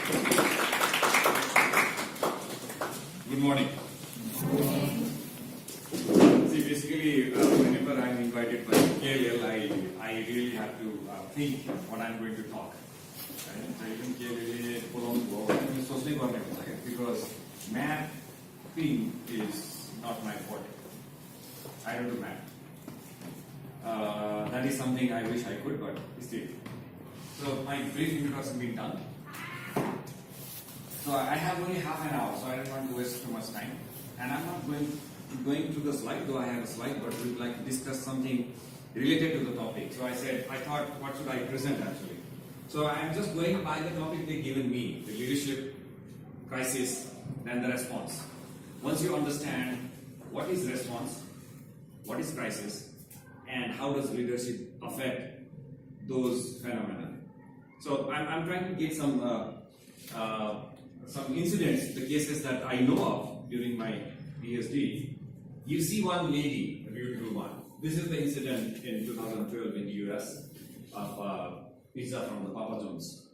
Good morning. See, basically, whenever I'm invited by KLL, I really have to think what I'm going to talk. So even KLL because mapping is not my forte. I don't do math. That is something I wish I could, but still. So my brief introduction being done. So I have only half an hour, so I don't want to waste too much time. And I'm not going through the slide, though I have a slide, but we would like to discuss something related to the topic. So I thought, what should I present actually? So I'm just going by the topic they've given me, the leadership, crisis, and the response. Once you understand what is response, what is crisis, and how does leadership affect those phenomena. So I'm trying to get some incidents, the cases that I know of during my PhD. You see one lady, a beautiful one. This is the incident in 2012 in the US of pizza from the Papa John's.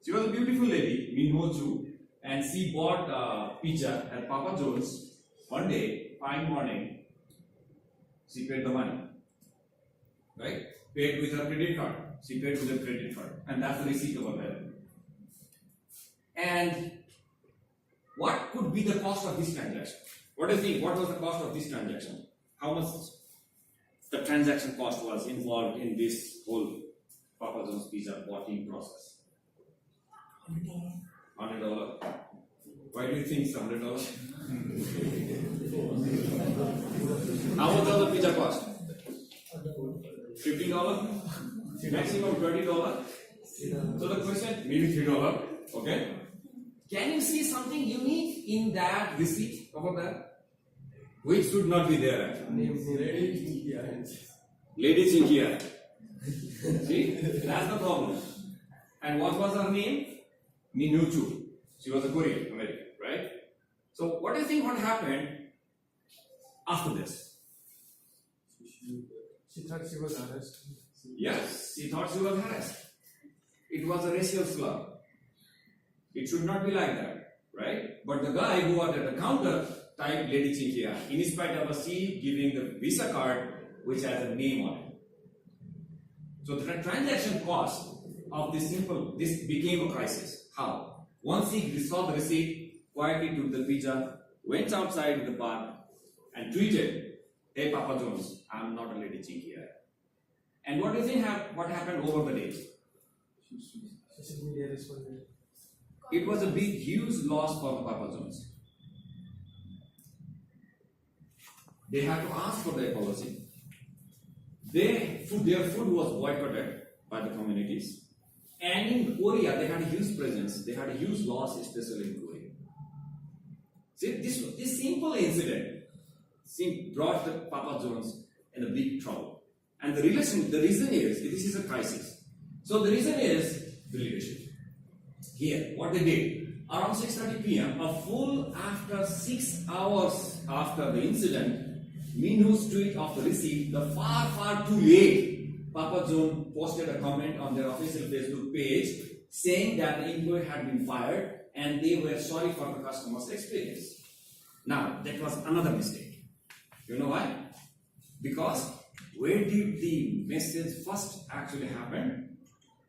She was a beautiful lady, Min Ho Chu, and she bought pizza at Papa John's one day, fine morning. She paid the money, right? Paid with her credit card. She paid with her credit card, and that's the receipt over there. And what could be the cost of this transaction? What do you think? What was the cost of this transaction? How much the transaction cost was involved in this whole Papa John's pizza bought-in process? $100. Why do you think it's $100? How much does the pizza cost? $15? Maximum $20? So the question, maybe $3. Okay. Can you see something unique in that receipt over there? Which should not be there actually. Lady Chinkia. See? That's the problem. And what was her name? Minuchu. She was a Korean American, right? So what do you think what happened after this? She thought she was harassed. Yes, she thought she was harassed. It was a racial slur. It should not be like that, right? But the guy who was at the counter typed Lady Chinkia, in spite of a C giving the Visa card which has a name on it. So the transaction cost of this became a crisis. How? Once he saw the receipt, quietly took the pizza, went outside the bar, and tweeted, "Hey Papa John's, I'm not a Lady Chinkia." And what do you think what happened over the days? Social media responded. It was a big, huge loss for the Papa John's. They had to ask for the apology. Their food was boycotted by the communities. And in Korea, they had a huge presence. They had a huge loss, especially in Korea. See, this simple incident brought the Papa John's in a big trouble. And the reason is, this is a crisis. So the reason is the leadership. Here, what they did, around 6:30 p.m., a full after 6 hours after the incident, Minhu's tweet of the receipt, the far too late, Papa John posted a comment on their official Facebook page saying that the employee had been fired and they were sorry for the customer's experience. Now, that was another mistake. You know why? Because where did the message first actually happen?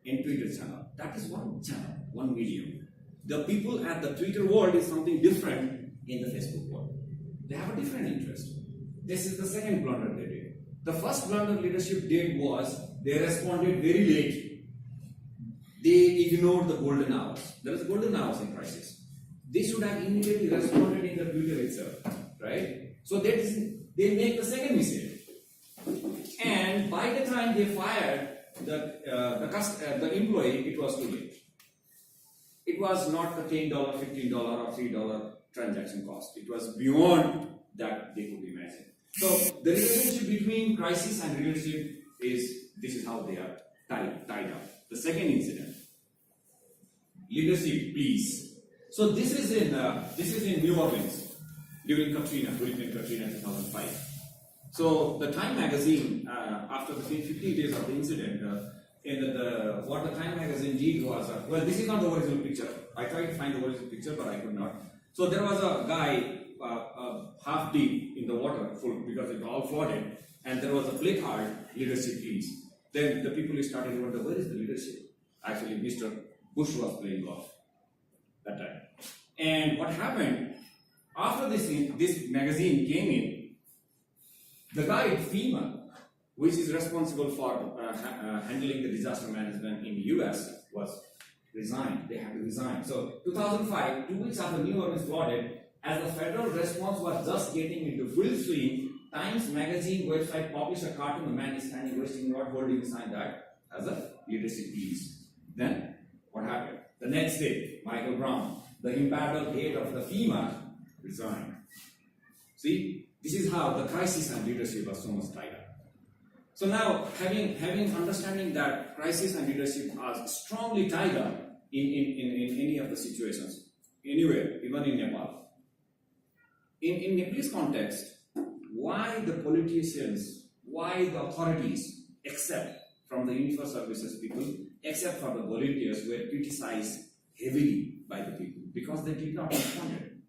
In Twitter channel. That is one channel, one medium. The people at the Twitter world is something different in the Facebook world. They have a different interest. This is the second blunder they did. The first blunder leadership did was they responded very late. They ignored the golden hours. There is golden hours in crisis. They should have immediately responded in the Twitter itself, right? So they make the second mistake. And by the time they fired the employee, it was too late. It was not the $10, $15, or $3 transaction cost. It was beyond that they could imagine. So the relationship between crisis and leadership this is how they are tied up. The second incident, leadership, please. So this is in New Orleans during Hurricane Katrina 2005. So the Time magazine, after the 50 days of the incident, what the Time magazine did was, well, this is not the original picture. I tried to find the original picture, but I could not. So there was a guy half deep in the water, full, because it all flooded, and there was a placard, leadership please. Then the people started to wonder, where is the leadership? Actually, Mr. Bush was playing golf that time. And what happened, after this magazine came in, the guy at FEMA, which is responsible for handling the disaster management in the US, was resigned. They had to resign. So 2005, 2 weeks after New Orleans flooded, as the federal response was just getting into full swing, Times magazine website published a cartoon. The man is standing wasting rod holding a sign that as a leadership piece. Then what happened? The next day, Michael Brown, the embattled head of the FEMA, resigned. See, this is how the crisis and leadership are so much tied up. So now, having understanding that crisis and leadership are strongly tied up in any of the situations, anywhere, even in Nepal. In Nepalese context, why the politicians, why the authorities, except from the info services people, except for the volunteers, were criticized heavily by the people because they did not respond.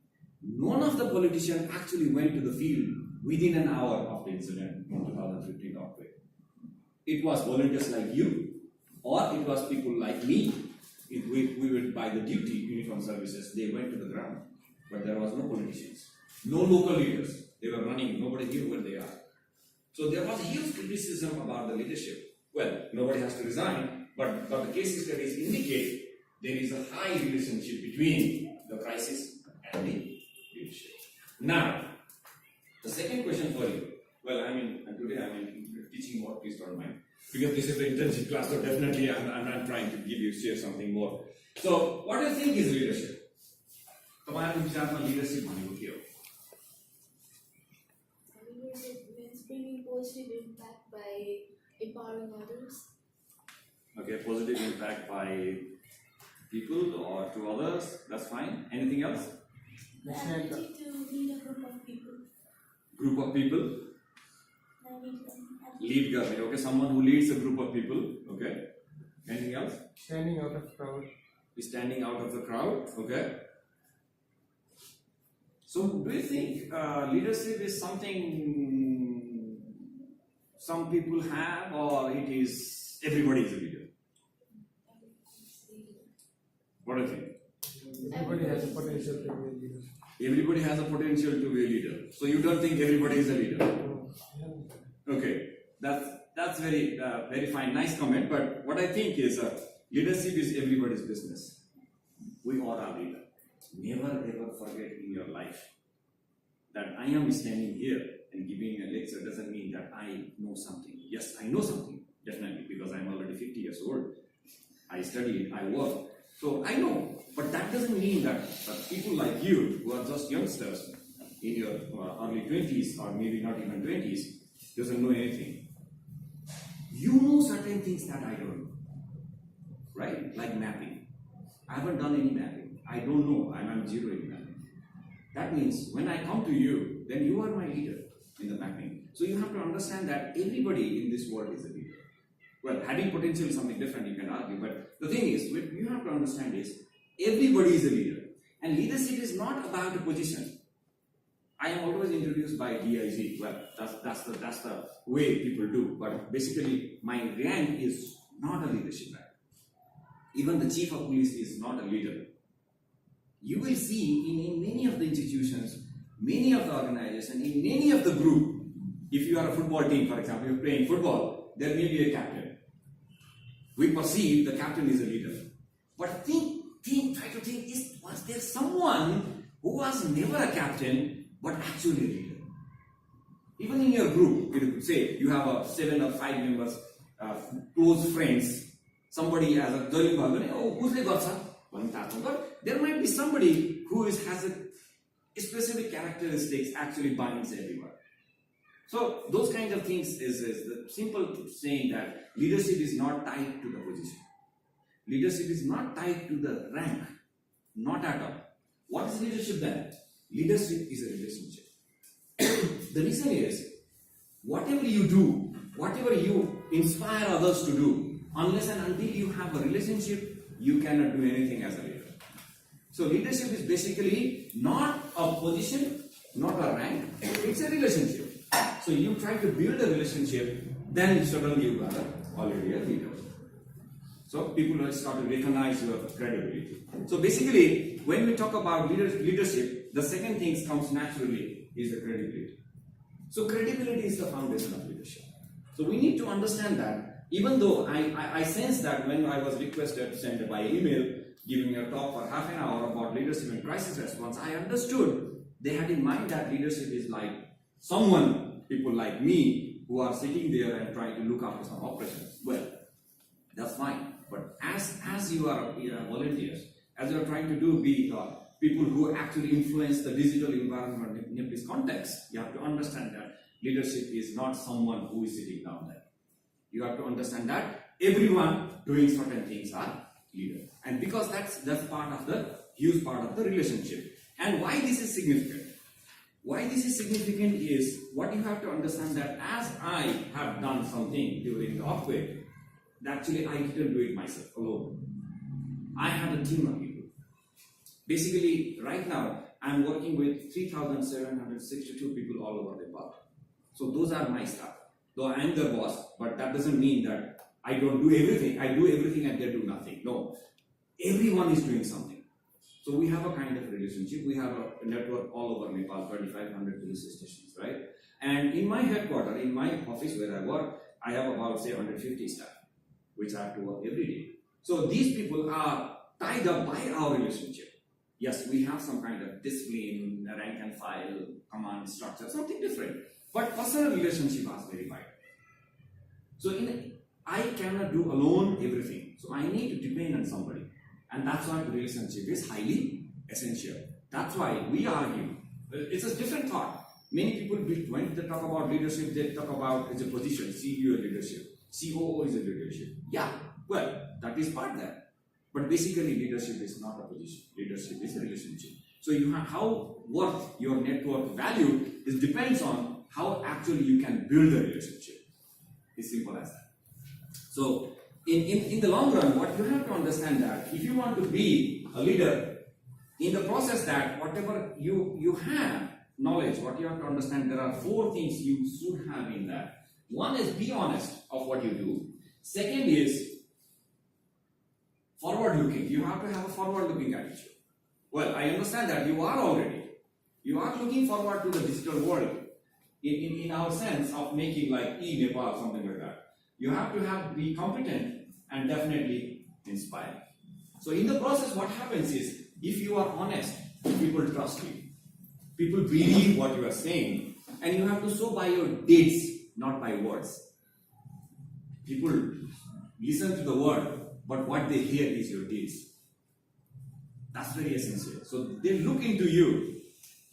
None of the politicians actually went to the field within an hour of the incident in 2015 earthquake. It was volunteers like you, or it was people like me. We were by the duty uniform services. They went to the ground, but there was no politicians, no local leaders. They were running. Nobody knew where they are. So there was huge criticism about the leadership. Well, nobody has to resign, but the case studies indicate there is a high relationship between the crisis and the leadership. Now, the second question for you. Well, today I'm teaching more, please don't mind. Because this is the internship class, so definitely I'm not trying to share something more. So, what do you think is leadership? Leadership means bringing positive impact by empowering others. Okay, positive impact by people or to others, that's fine. Anything else? The ability to lead a group of people. Group of people? Lead government, okay, someone who leads a group of people, okay. Anything else? Standing out of crowd. Standing out of the crowd, okay. So, do you think leadership is something some people have, or it is everybody is a leader? What do you think? Everybody has a potential to be a leader. Everybody has a potential to be a leader. So you don't think everybody is a leader? Okay, that's very very fine, nice comment. But what I think is leadership is everybody's business. We all are leaders. Never ever forget in your life that I am standing here and giving a lecture doesn't mean that I know something. Yes, I know something, definitely, because I'm already 50 years old. I studied, I work, so I know. But that doesn't mean that people like you, who are just youngsters in your early 20s or maybe not even 20s, doesn't know anything. You know certain things that I don't know, right? Like mapping. I haven't done any mapping. I don't know. I'm zero in mapping. That means when I come to you, then you are my leader in the mapping. So you have to understand that everybody in this world is a leader. Well, having potential is something different, you can argue, but the thing is, what you have to understand is, everybody is a leader. And leadership is not about a position. I am always introduced by DIG. Well, that's the way people do. But basically, my rank is not a leadership rank. Even the chief of police is not a leader. You will see in many of the institutions, many of the organizations, in many of the group, if you are a football team, for example, you're playing football, there may be a captain. We perceive the captain is a leader. But try to think, was there someone who was never a captain, but actually a leader? Even in your group, you could say you have 7 or 5 members, close friends, somebody has a jolly bag, oh, who's the godson? But there might be somebody who has a specific characteristics actually binds everyone. So those kinds of things is the simple saying that leadership is not tied to the position. Leadership is not tied to the rank. Not at all. What is leadership then? Leadership is a relationship. The reason is, whatever you do, whatever you inspire others to do, Unless and until you have a relationship, you cannot do anything as a leader. So leadership is basically not a position, not a rank, it's a relationship. So you try to build a relationship, then suddenly you are already a leader. So people will start to recognize your credibility. So basically, when we talk about leadership, the second thing comes naturally is the credibility. So credibility is the foundation of leadership. So we need to understand that, even though I sense that when I was requested to send by email, giving a talk for half an hour about leadership and crisis response, I understood they had in mind that leadership is like someone, people like me, who are sitting there and trying to look after some operations. Well, that's fine. But as you are volunteers, as you are trying to be people who actually influence the digital environment in this context, you have to understand that leadership is not someone who is sitting down there. You have to understand that everyone doing certain things are leaders. And because that's part of the huge part of the relationship. And why this is significant? Why this is significant is what you have to understand, that as I have done something during the earthquake, actually I didn't do it myself alone. I had a team of people. Basically, right now I'm working with 3,762 people all over Nepal. So those are my staff. Though I am their boss, but that doesn't mean that I don't do everything. I do everything and they do nothing. No. Everyone is doing something. So we have a kind of relationship. We have a network all over Nepal, 2,500 police stations, right? And in my headquarters, in my office where I work, I have about, say, 150 staff, which I have to work every day. So these people are tied up by our relationship. Yes, we have some kind of discipline, rank and file, command structure, something different. But personal relationship is very vital. So I cannot do alone everything. So I need to depend on somebody. And that's why the relationship is highly essential. That's why we argue. It's a different thought. Many people, when they talk about leadership, they talk about it's a position, CEO leadership, COO is a leadership. Yeah, well, that is part there. But basically, leadership is not a position. Leadership is a relationship. So you have how worth your network value depends on how actually you can build a relationship. It's simple as that. So in the long run, what you have to understand that if you want to be a leader, in the process that whatever you have knowledge, what you have to understand, there are 4 things you should have in that. One is be honest of what you do. Second is forward looking. You have to have a forward looking attitude. Well, I understand that you are already. You are looking forward to the digital world in our sense of making like Nepal, something like that. You have to be competent and definitely inspiring. So in the process, what happens is, if you are honest, people trust you. People believe what you are saying, and you have to show by your deeds, not by words. People listen to the word, but what they hear is your deeds. That's very essential. So they look into you.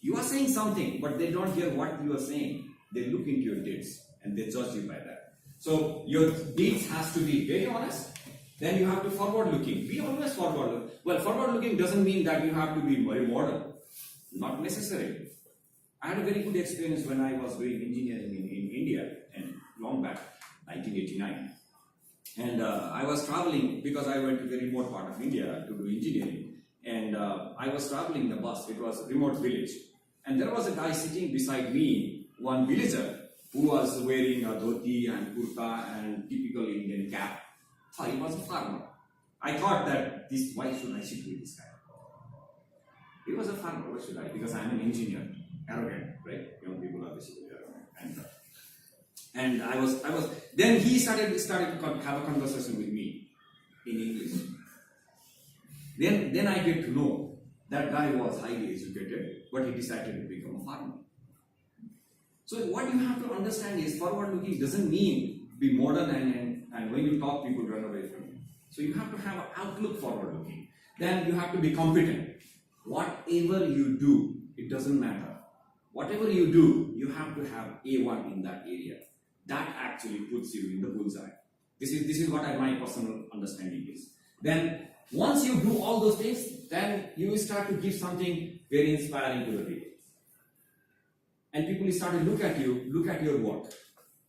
You are saying something, but they don't hear what you are saying. They look into your deeds, and they judge you by that. So your deeds has to be very honest. Then you have to forward looking. Be always forward looking. Well, forward looking doesn't mean that you have to be very modern. Not necessarily. I had a very good experience when I was doing engineering in India, and long back, 1989. And I was traveling because I went to the remote part of India to do engineering. And I was traveling in the bus. It was a remote village. And there was a guy sitting beside me, one villager, who was wearing a dhoti and kurta and typical Indian cap. So he was a farmer. I thought that why should I sit with this guy? He was a farmer, what should I? Because I'm an engineer. Arrogant, right? Young people are basically arrogant. And I was. Then he started to have a conversation with me in English. Then I get to know that guy was highly educated, but he decided to become a farmer. So what you have to understand is forward looking doesn't mean be modern and when you talk, people run away from you. So you have to have an outlook forward looking. Then you have to be competent. Whatever you do, it doesn't matter. Whatever you do, you have to have A1 in that area. That actually puts you in the bullseye. This is what my personal understanding is. Then once you do all those things, then you will start to give something very inspiring to the people. And people start to look at you, look at your work,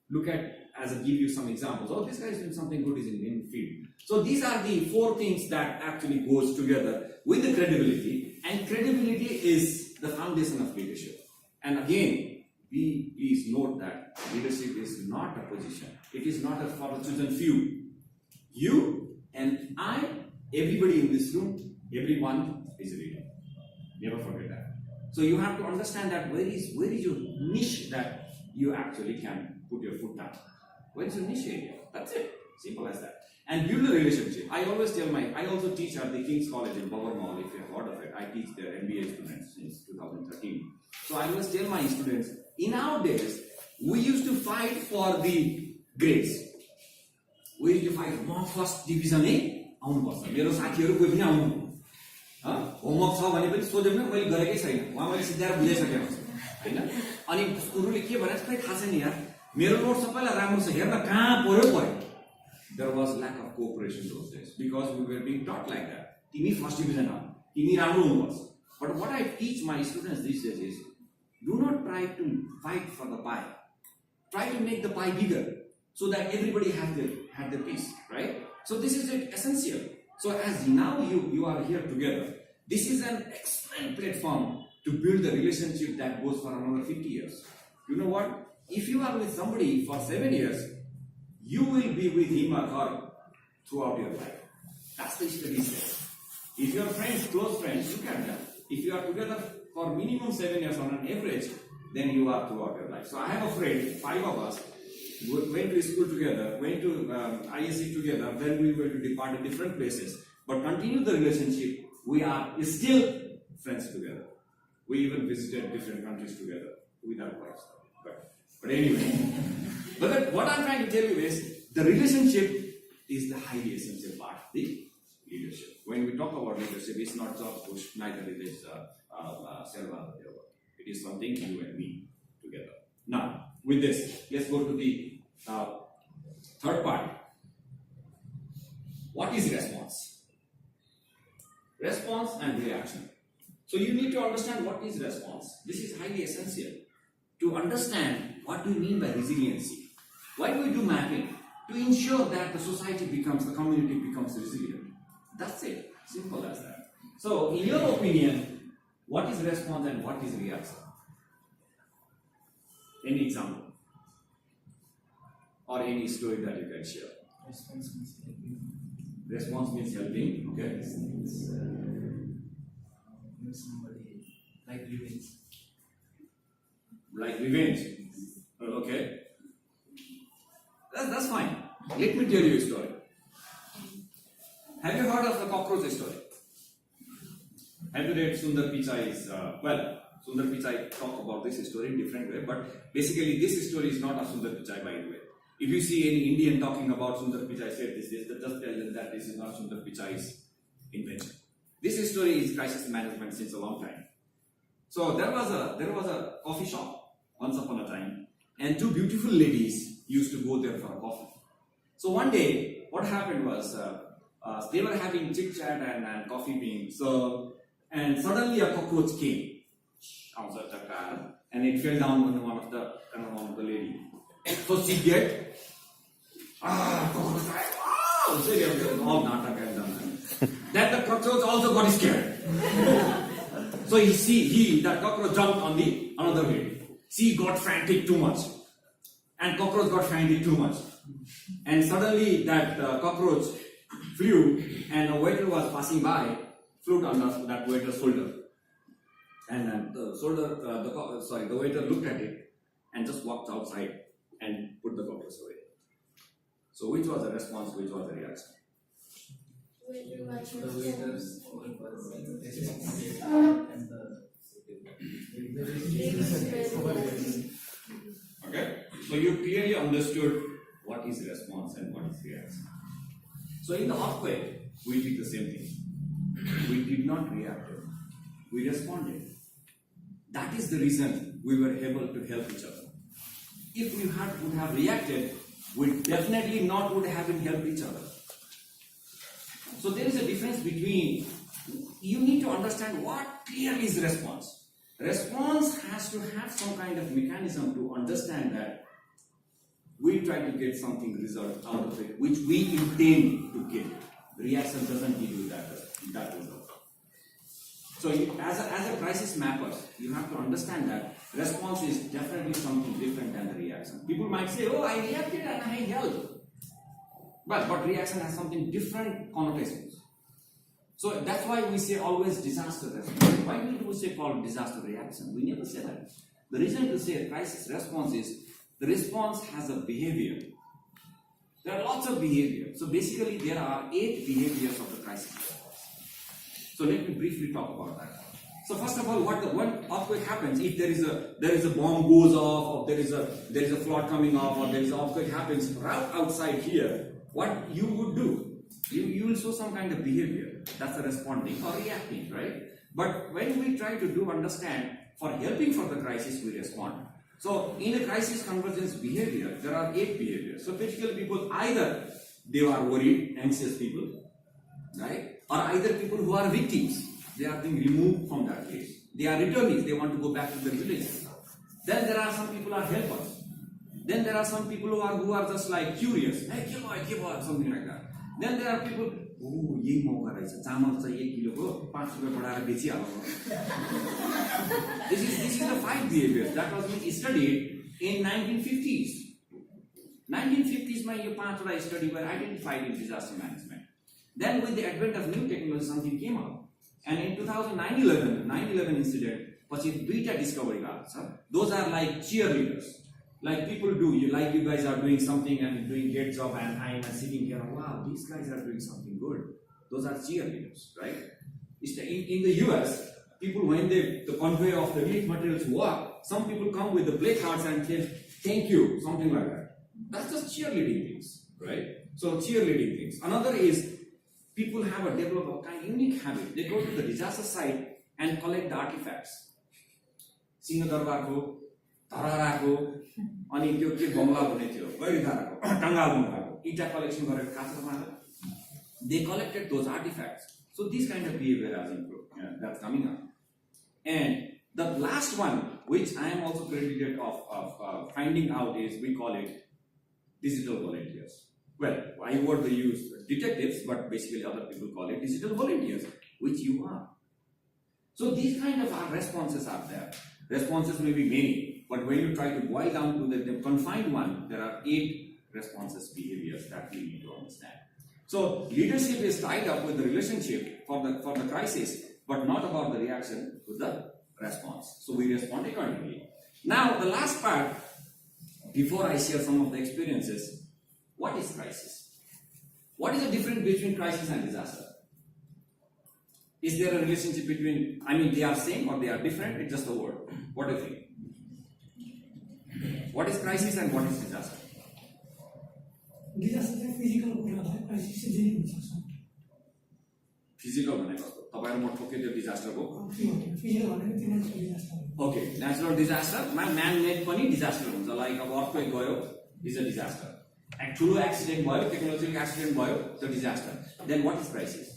look at as I give you some examples. Oh, this guy is doing something good, is in field. So these are the 4 things that actually goes together with the credibility, and credibility is the foundation of leadership. And again, please note that leadership is not a position. It is not for a chosen few. You and I, everybody in this room, everyone is a leader. Never forget that. So you have to understand that where is your niche that you actually can put your foot down. Where is your niche area? That's it. Simple as that. And build a relationship. I always tell I also teach at the King's College in Baltimore, if you have heard of it. I teach their MBA students since 2013. So I always tell my students, in our days, we used to fight for the grades. We used to fight, म first division आउनुपर्छ, मेरो साथीहरू कोही पनि आउनु, homework छ भने पनि सोध्यो भने मैले गरेकै छैन, उहाँ मैले सिद्धाएर बुझाइसकेको छु हैन। अनि गुरुले के भने खै थाहा छैन यार, मेरो नोट सबैलाई राम्रो छ, हेर्न कहाँ पर्यो। There was lack of cooperation those days because we were being taught like that. तिमी फर्स्ट डिभिजन आऊ, तिमी राम्रो हुनुपर्छ. But what I teach my students these days is, do not try to fight for the pie. Try to make the pie bigger so that everybody had their piece, right? So this is essential. So as now you are here together, this is an excellent platform to build the relationship that goes for another 50 years. You know what? If you are with somebody for 7 years, you will be with him or her throughout your life. That's the study says. If you are friends, close friends, you can tell. If you are together for minimum 7 years on an average, then you are throughout your life. So I have a friend, 5 of us, went to school together, went to ISC together, then we were to depart in different places, but continue the relationship. We are still friends together. We even visited different countries together with our wives. But anyway, but what I'm trying to tell you is, the relationship is the highly essential part of the leadership. When we talk about leadership, it's not just push, neither it is Selva. It is something you and me together. Now, with this, let's go to the third part. What is response? Response and reaction. So you need to understand what is response. This is highly essential to understand what we mean by resiliency. Why do we do mapping? To ensure that the society becomes, the community becomes resilient. That's it. Simple as that. So, in your opinion, what is response and what is reaction? Any example? Or any story that you can share? Response means helping. Response means helping, okay? It's somebody like revenge. Like revenge. Okay. That's fine. Let me tell you a story. Have you heard of the cockroach story? Have you read Sundar Pichai's? Sundar Pichai talk about this story in different way, but basically this story is not of Sundar Pichai, by the way. If you see any Indian talking about Sundar Pichai said this, just tell them that this is not Sundar Pichai's invention. This story is crisis management since a long time. So there was a coffee shop once upon a time, and 2 beautiful ladies used to go there for a coffee. So one day, what happened was they were having chit chat and coffee being served, and suddenly a cockroach came, and it fell down on one of the lady. So she get cockroach, all natak and done. Then the cockroach also got scared. So that cockroach jumped on the another lady. She got frantic too much, and cockroach got frantic too much, and suddenly that cockroach flew, and a waiter was passing by, flew on that waiter's shoulder, and the waiter looked at it and just walked outside and put the cockroach away. So which was the response? Which was the reaction? Waiter was The waiter response. and Okay, so you clearly understood what is response and what is reaction. So in the earthquake, we did the same thing. We did not react. We responded. That is the reason we were able to help each other. If we would have reacted, we definitely not would have helped each other. So there is a difference between, you need to understand what clearly is response. Response has to have some kind of mechanism to understand that we try to get something result out of it, which we intend to get. Reaction doesn't give you that result. So as a crisis mapper, you have to understand that response is definitely something different than the reaction. People might say, oh, I reacted and I helped. But reaction has something different connotations. So that's why we say always disaster response. Why do we say called disaster reaction? We never say that. The reason to say crisis response is the response has a behavior. There are lots of behavior. So basically there are 8 behaviors of the crisis response. So let me briefly talk about that. So first of all, when earthquake happens, if there is a bomb goes off, or there is a flood coming off, or there is an earthquake happens right outside here, what you would do? You will show some kind of behavior. That's a responding or reacting, right? But when we try to understand for helping for the crisis, we respond. So in a crisis convergence behavior, there are 8 behaviors. So basically people either they are worried, anxious people, right? Or either people who are victims, they are being removed from that place. They are returnees, they want to go back to their villages. Then there are some people who are helpers. Then there are some people who are just like curious, hey, give on, something like that. Then there are people, oh, ye mauka rahecha, chamal cha 1 kilo ko 5 rupiyaँ बढाएर बेचिहाल्नु. This is the 5 behaviors that was being studied in 1950s. 1950s मा यो 5 वटा study were identified in disaster management. Then with the advent of new technology, something came up. And in 2009-11, 9/11 incident, पछि 2टा discovery भएको छ. Those are like cheerleaders. Like people do, you guys are doing something and doing great job, and I am sitting here, wow, these guys are doing something good. Those are cheerleaders, right? In the US, people, when the convoy of the relief materials walk, some people come with the placards and say, thank you, something like that. That's just cheerleading things, right? So cheerleading things. Another is, people have a develop a kind of unique habit. They go to the disaster site and collect the artifacts. Singadarbarko, Tararako, अनि त्यो के बंगला भन्ने थियो गैरीधाराको टंगाल बंगलाको इटा collection गरेर Kathmandu they collected those artifacts. So this kind of behavior has improved. That's coming up. And the last one, which I am also credited of finding out, is we call it digital volunteers. Well, I would use detectives, but basically other people call it digital volunteers, which you are. So these kind of responses are there. Responses may be many, but when you try to boil down to the confined one, there are 8 responses behaviors that we need to understand. So leadership is tied up with the relationship for the crisis, but not about the reaction to the response. So we respond accordingly. Now the last part, before I share some of the experiences, what is crisis? What is the difference between crisis and disaster? Is there a relationship between, they are same or they are different? It's just a word. What do you think? What is crisis and what is disaster? Disaster is physical, crisis is disaster. Physical भनेको तपाईहरु म ठोके त्यो disaster को Physical भनेको natural disaster. Okay, natural disaster, man made पनि disaster हुन्छ. Like अब earthquake भयो, is a disaster. Actual accident भयो, technological accident भयो, the disaster. Then what is crisis?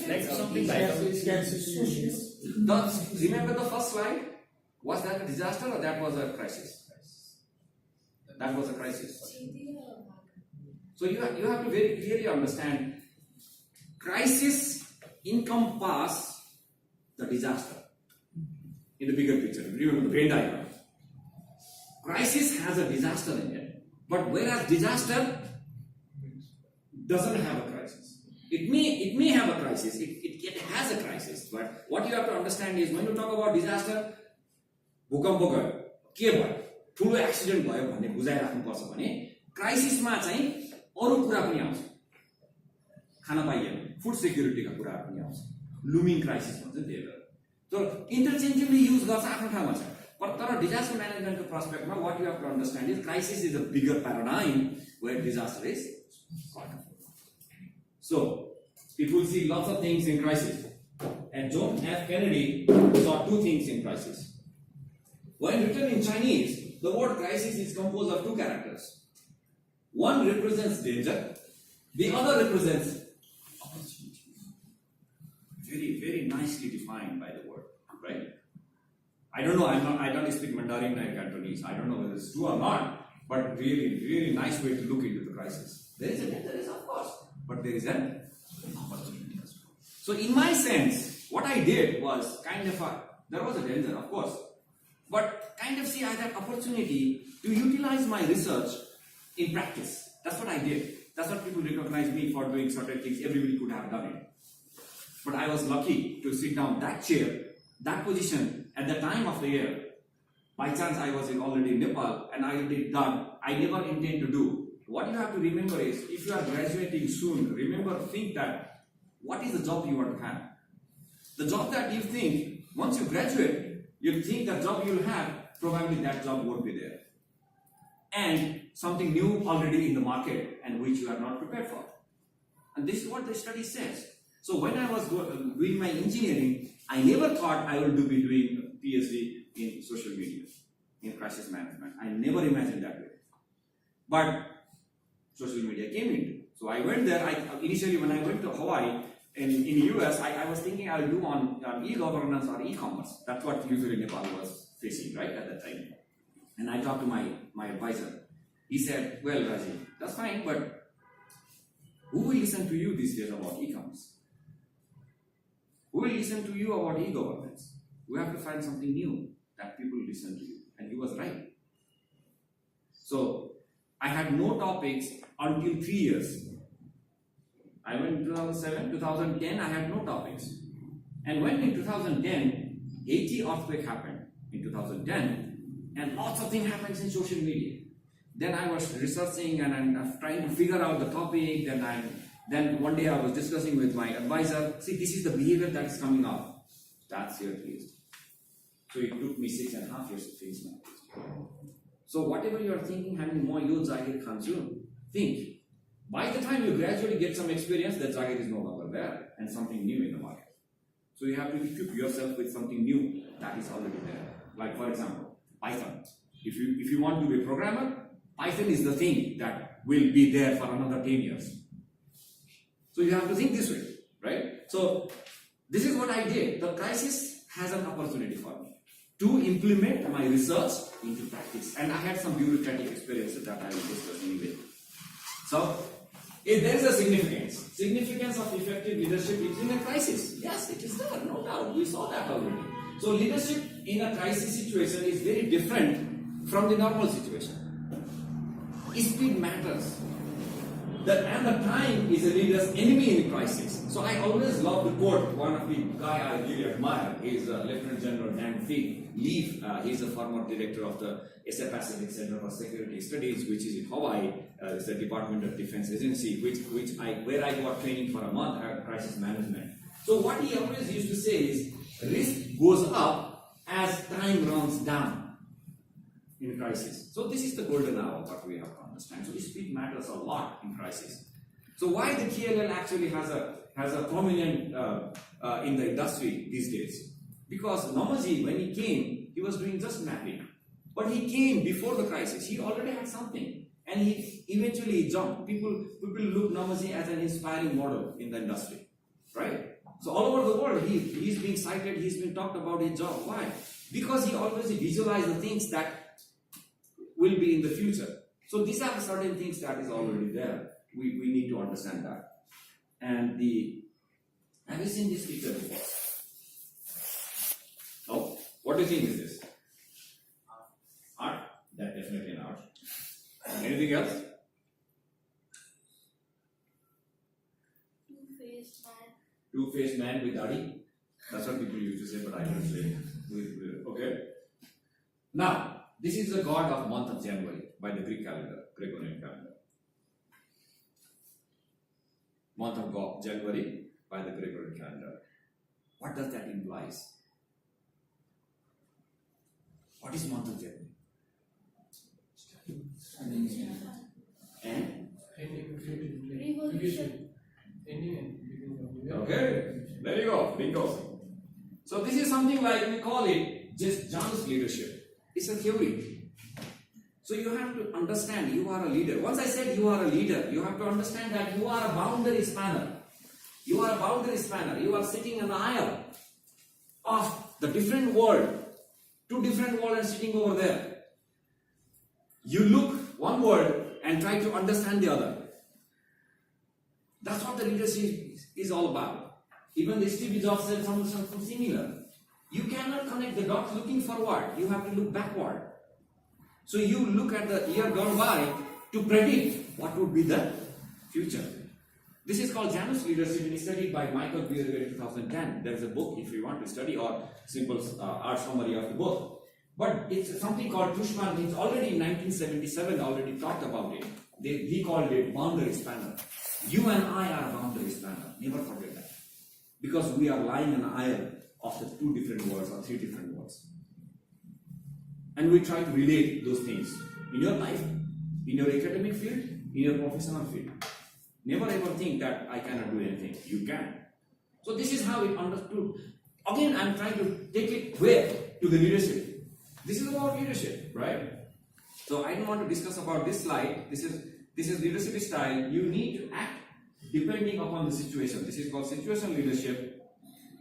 Like something like Remember the first slide? Was that a disaster or that was a crisis? That was a crisis. So you have to very clearly understand, crisis encompasses the disaster in the bigger picture. Remember the Venn diagram. Crisis has a disaster in it, but whereas disaster doesn't have a crisis. It may have a crisis. It has a crisis, but what you have to understand is when you talk about disaster, भूकम्प गयो, के भयो, ठुलो accident भयो भन्ने बुझाइराख्नु पर्छ भने क्राइसिसमा चाहिँ अरु कुरा पनि आउँछ. खाना पाइएन, फुड सेक्युरिटीका कुराहरु पनि आउँछ. लुमिङ क्राइसिस भन्छ त्यसलाई. So interchangeably use गर्छ आफ्नो ठाउँमा छ. तर disaster management perspective, what you have to understand is crisis is a bigger paradigm where disaster is part of it. So people see lots of things in crisis, and John F. Kennedy saw 2 things in crisis. When written in Chinese, the word crisis is composed of 2 characters. One represents danger, the other represents opportunity. Very, very nicely defined by the word, right? I don't know, I don't speak Mandarin like Cantonese. I don't know whether it's true or not, but really, really nice way to look into the crisis. There is a danger, of course, but there is an opportunity as well. So in my sense, what I did was there was a danger, of course, but kind of see I had opportunity to utilize my research in practice. That's what I did. That's what people recognize me for, doing certain things. Everybody could have done it. But I was lucky to sit down that chair, that position at the time of the year. By chance, I was already in Nepal and I did done. I never intend to do. What you have to remember is, if you are graduating soon, think that what is the job you want to have? The job that you think, once you graduate, you think the job you'll have, probably that job won't be there. And something new already in the market and which you are not prepared for. And this is what the study says. So when I was doing my engineering, I never thought I would be doing a PhD in social media, in crisis management. I never imagined that way. But social media came in. So I went there. Initially when I went to Hawaii, in US, I was thinking I'll do on e-governance or e-commerce. That's what usually Nepal was facing, right, at that time. And I talked to my advisor. He said, well, Rajib, that's fine, but who will listen to you these days about e-commerce? Who will listen to you about e-governance? We have to find something new that people listen to you. And he was right. So I had no topics until 3 years. I went in 2007, 2010, I had no topics. And when in 2010, Haiti earthquake happened in 2010, and lots of things happens in social media. Then I was researching and I'm trying to figure out the topic. Then one day I was discussing with my advisor. See, this is the behavior that is coming up. That's your PhD. So it took me 6.5 years to finish my PhD. So whatever you are thinking, having more yo Zahir consume, think. By the time you gradually get some experience, that Zahir is no longer there and something new in the market. So you have to equip yourself with something new that is already there. Like for example, Python. If you want to be a programmer, Python is the thing that will be there for another 10 years. So you have to think this way, right? So this is what I did. The crisis has an opportunity for me to implement my research into practice. And I had some bureaucratic experiences that I will discuss anyway. So if there is a significance of effective leadership in a crisis. Yes, it is there, no doubt. We saw that already. So leadership in a crisis situation is very different from the normal situation. Speed matters. And the time is a leader's enemy in crisis. So I always love to quote one of the guy I really admire. He's Lieutenant General Dan Leaf. He's a former director of the Asia Pacific Center for Security Studies, which is in Hawaii. It's the Department of Defense Agency, where I got training for a month at crisis management. So what he always used to say is, risk goes up as time runs down in crisis. So this is the golden hour that we have to understand. So speed matters a lot in crisis. So why the KLL actually has a prominent in the industry these days? Because Namaji, when he came, he was doing just mapping. But he came before the crisis. He already had something. And he eventually jumped. People look Namaji as an inspiring model in the industry. Right? So all over the world, he's being cited, he's been talked about his job. Why? Because he always visualized the things that will be in the future. So these are certain things that is already there. We need to understand that. And have you seen this picture before? Oh, what do you think is this? Art? That definitely an art. Anything else? Two-faced man. Two-faced man with Adi. That's what people used to say, but I don't say. Okay. Now, this is the god of month of January by the Greek calendar, Gregorian calendar. Month of January by the Gregorian calendar. What does that imply? What is month of January? And? Revolution. Okay, there you go, bingo. So this is something like, we call it just John's leadership. It's a theory. So you have to understand you are a leader. Once I said you are a leader, you have to understand that you are a boundary spanner. You are a boundary spanner. You are sitting in the aisle of the different world. Two different worlds are sitting over there. You look one world and try to understand the other. That's what the leadership is all about. Even the Steve Jobs said something similar. You cannot connect the dots looking forward. You have to look backward. So you look at the year gone by to predict what would be the future. This is called Janus leadership, and studied by Michael Beer in 2010. There is a book if you want to study, or simple art summary of the book. But it's something called Tushman. He's already in 1977 already talked about it. He called it boundary spanner. You and I are boundary spanner. Never forget that. Because we are lying an aisle of the two different worlds or three different worlds. And we try to relate those things in your life, in your academic field, in your professional field. Never ever think that I cannot do anything. You can. So this is how it understood. Again, I'm trying to take it where? To the leadership. This is about leadership, right? So I don't want to discuss about this slide. This is leadership style. You need to act depending upon the situation. This is called situational leadership.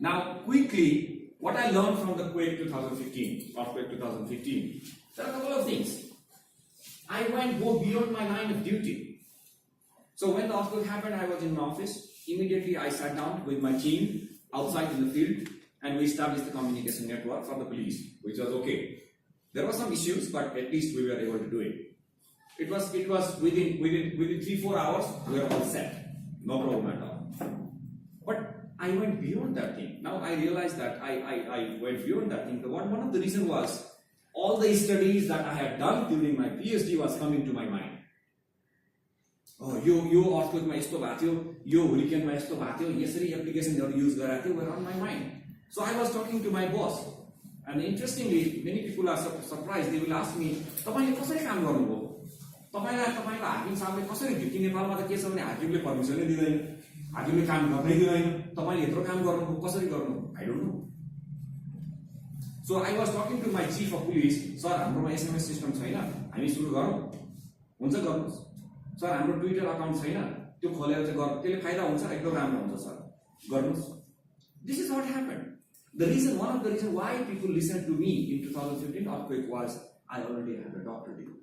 Now, quickly, what I learned from the Quake 2015, earthquake 2015, there are a couple of things. I go beyond my line of duty. So when the earthquake happened, I was in my office. Immediately, I sat down with my team outside in the field, and we established the communication network for the police, which was okay. There were some issues, but at least we were able to do it. It was within 3-4 hours, we were all set. No problem at all. But I went beyond that thing. Now I realized that I went beyond that thing. One of the reasons was all the studies that I had done during my PhD was coming to my mind. Oh, yo earthquake ma yesto bhako थियो, yo hurricane ma yesto bhako थियो, यसरी application use gareko थियो, were on my mind. So I was talking to my boss, and interestingly, many people are surprised. They will ask me, तपाईले कसरी काम गर्नुभयो? तपाईको हाकिम साहबले कसरी ड्युटी नेपालमा त के छ भने हाकिमले पर्मिसनै दिदैन, हाकिमले काम गर्नै दिदैन, तपाईले यत्रो काम गर्नुभयो, कसरी गर्नु? I don't know. So I was talking to my chief of police, sir, हाम्रोमा SMS सिस्टम छैन, हामी सुरु गरौँ, हुन्छ गर्नुस्. सर, हाम्रो ट्विटर अकाउन्ट छैन, त्यो खोलेर चाहिँ गर्नु, त्यसले फाइदा हुन्छ, एकदम राम्रो हुन्छ सर, गर्नुस्. This is what happened. One of the reasons why people listened to me in 2015 earthquake was I already had a doctorate degree.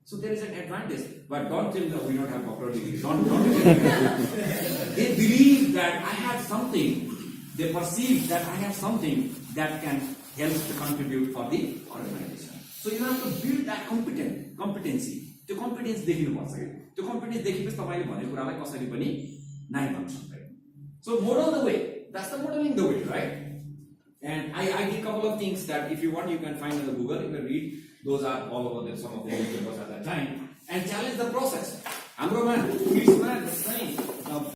So there is an advantage, but don't tell them we don't have doctorate degree. Don't They believe that I have something. They perceive that I have something that can help to contribute for the organization. So you have to build that competency. त्यो competence देखिनुपर्छ के त्यो competence देखेपछि तपाईले भनेको कुरालाई कसरी पनि नाइ भन्न सक्दैन. So model the way. That's the modeling the way, right? And I did a couple of things that if you want you can find on the Google, you can read. Those are all over there, some of the newspapers at that time, and challenge the process. Hamro man, police man,